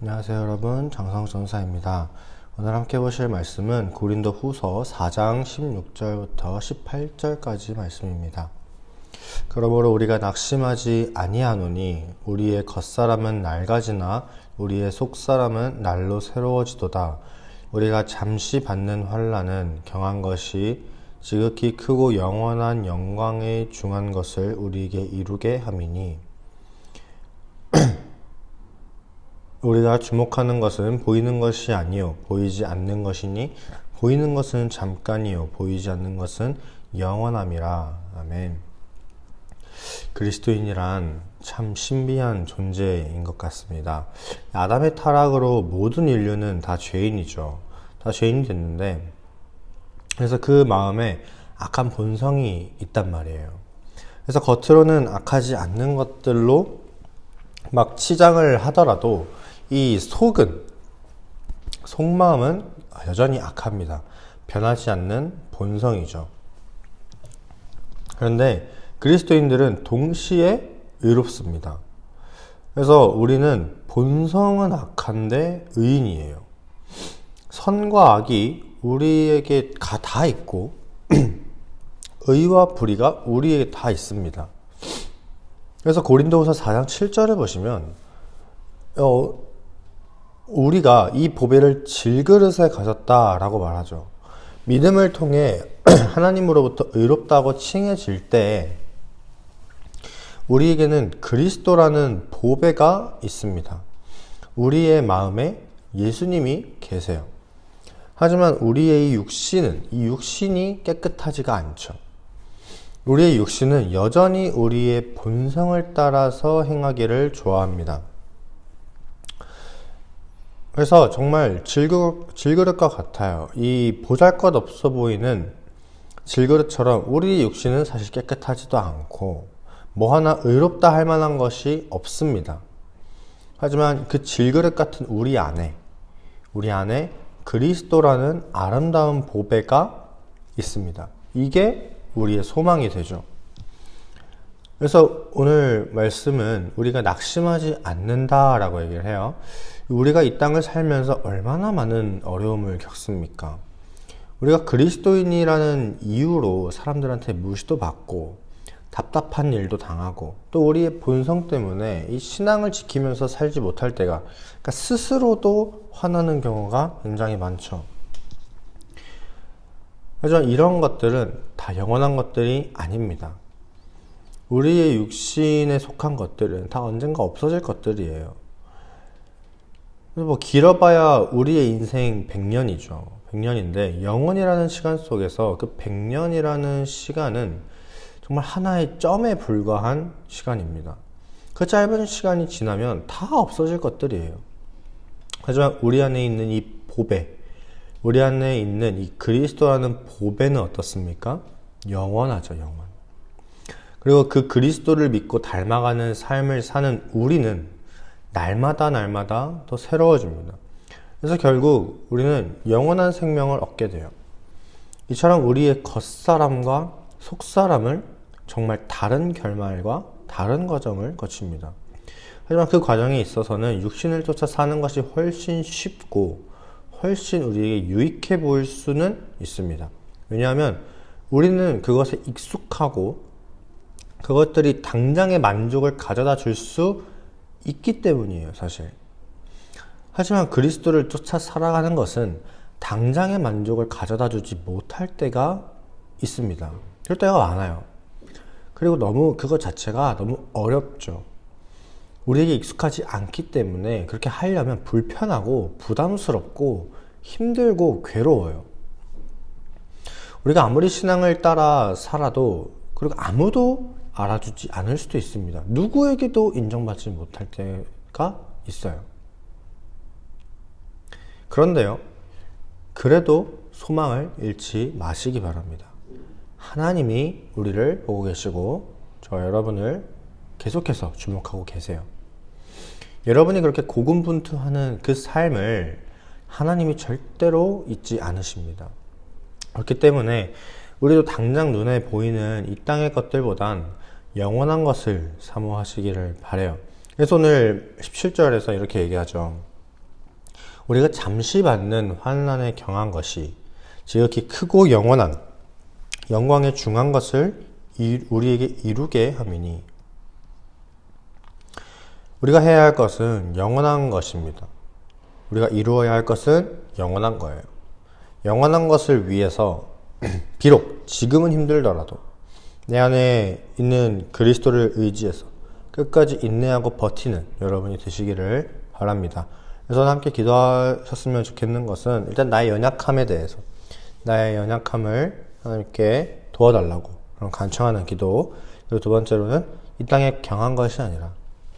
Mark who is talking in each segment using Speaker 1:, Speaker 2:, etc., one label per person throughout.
Speaker 1: 안녕하세요 여러분, 장성수 전사입니다. 오늘 함께 보실 말씀은 고린도 후서 4장 16절부터 18절까지 말씀입니다. 그러므로 우리가 낙심하지 아니하노니 우리의 겉사람은 낡아지나 우리의 속사람은 날로 새로워지도다. 우리가 잠시 받는 환난은 경한 것이 지극히 크고 영원한 영광에 중한 것을 우리에게 이루게 함이니 우리가 주목하는 것은 보이는 것이 아니요 보이지 않는 것이니 보이는 것은 잠깐이요 보이지 않는 것은 영원함이라. 아멘. 그리스도인이란 참 신비한 존재인 것 같습니다. 아담의 타락으로 모든 인류는 다 죄인이죠. 다 죄인이 됐는데, 그래서 그 마음에 악한 본성이 있단 말이에요. 그래서 겉으로는 악하지 않는 것들로 막 치장을 하더라도 이 속마음은 여전히 악합니다. 변하지 않는 본성이죠. 그런데 그리스도인들은 동시에 의롭습니다. 그래서 우리는 본성은 악한데 의인이에요. 선과 악이 우리에게 다 있고 의와 불의가 우리에게 다 있습니다. 그래서 고린도후서 4장 7절을 보시면 우리가 이 보배를 질그릇에 가졌다라고 말하죠. 믿음을 통해 하나님으로부터 의롭다고 칭해질 때 우리에게는 그리스도라는 보배가 있습니다. 우리의 마음에 예수님이 계세요. 하지만 우리의 이 육신이 깨끗하지가 않죠. 우리의 육신은 여전히 우리의 본성을 따라서 행하기를 좋아합니다. 그래서 정말 질그릇과 같아요. 이 보잘것없어 보이는 질그릇처럼 우리 육신은 사실 깨끗하지도 않고 뭐 하나 의롭다 할 만한 것이 없습니다. 하지만 그 질그릇 같은 우리 안에 그리스도라는 아름다운 보배가 있습니다. 이게 우리의 소망이 되죠. 그래서 오늘 말씀은 우리가 낙심하지 않는다라고 얘기를 해요. 우리가 이 땅을 살면서 얼마나 많은 어려움을 겪습니까? 우리가 그리스도인이라는 이유로 사람들한테 무시도 받고 답답한 일도 당하고 또 우리의 본성 때문에 이 신앙을 지키면서 살지 못할 때가, 그러니까 스스로도 화나는 경우가 굉장히 많죠. 하지만 이런 것들은 다 영원한 것들이 아닙니다. 우리의 육신에 속한 것들은 다 언젠가 없어질 것들이에요. 길어봐야 우리의 인생 100년이죠. 100년인데 영원이라는 시간 속에서 그 100년이라는 시간은 정말 하나의 점에 불과한 시간입니다. 그 짧은 시간이 지나면 다 없어질 것들이에요. 하지만 우리 안에 있는 이 보배, 우리 안에 있는 이 그리스도라는 보배는 어떻습니까? 영원하죠, 영원. 그리고 그 그리스도를 믿고 닮아가는 삶을 사는 우리는 날마다 더 새로워집니다. 그래서 결국 우리는 영원한 생명을 얻게 돼요. 이처럼 우리의 겉사람과 속사람을 정말 다른 결말과 다른 과정을 거칩니다. 하지만 그 과정에 있어서는 육신을 쫓아 사는 것이 훨씬 쉽고 훨씬 우리에게 유익해 보일 수는 있습니다. 왜냐하면 우리는 그것에 익숙하고 그것들이 당장의 만족을 가져다 줄 수 있기 때문이에요, 사실. 하지만 그리스도를 쫓아 살아가는 것은 당장의 만족을 가져다 주지 못할 때가 있습니다. 그럴 때가 많아요. 그리고 그것 자체가 너무 어렵죠. 우리에게 익숙하지 않기 때문에 그렇게 하려면 불편하고 부담스럽고 힘들고 괴로워요. 우리가 아무리 신앙을 따라 살아도 그리고 아무도 알아주지 않을 수도 있습니다. 누구에게도 인정받지 못할 때가 있어요. 그런데요, 그래도 소망을 잃지 마시기 바랍니다. 하나님이 우리를 보고 계시고 저 여러분을 계속해서 주목하고 계세요. 여러분이 그렇게 고군분투하는 그 삶을 하나님이 절대로 잊지 않으십니다. 그렇기 때문에 우리도 당장 눈에 보이는 이 땅의 것들보단 영원한 것을 사모하시기를 바라요. 그래서 오늘 17절에서 이렇게 얘기하죠. 우리가 잠시 받는 환난에 경한 것이 지극히 크고 영원한 영광에 중한 것을 우리에게 이루게 함이니 우리가 해야 할 것은 영원한 것입니다. 우리가 이루어야 할 것은 영원한 거예요. 영원한 것을 위해서 비록 지금은 힘들더라도 내 안에 있는 그리스도를 의지해서 끝까지 인내하고 버티는 여러분이 되시기를 바랍니다. 그래서 함께 기도하셨으면 좋겠는 것은 일단 나의 연약함에 대해서 나의 연약함을 하나님께 도와달라고 그런 간청하는 기도. 그리고 두 번째로는 이 땅에 경한 것이 아니라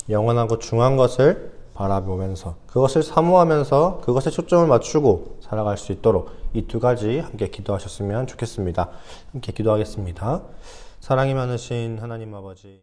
Speaker 1: 영원하고 중한 것을 바라보면서 그것을 사모하면서 그것에 초점을 맞추고 살아갈 수 있도록 이 두 가지 함께 기도하셨으면 좋겠습니다. 함께 기도하겠습니다. 사랑이 많으신 하나님 아버지,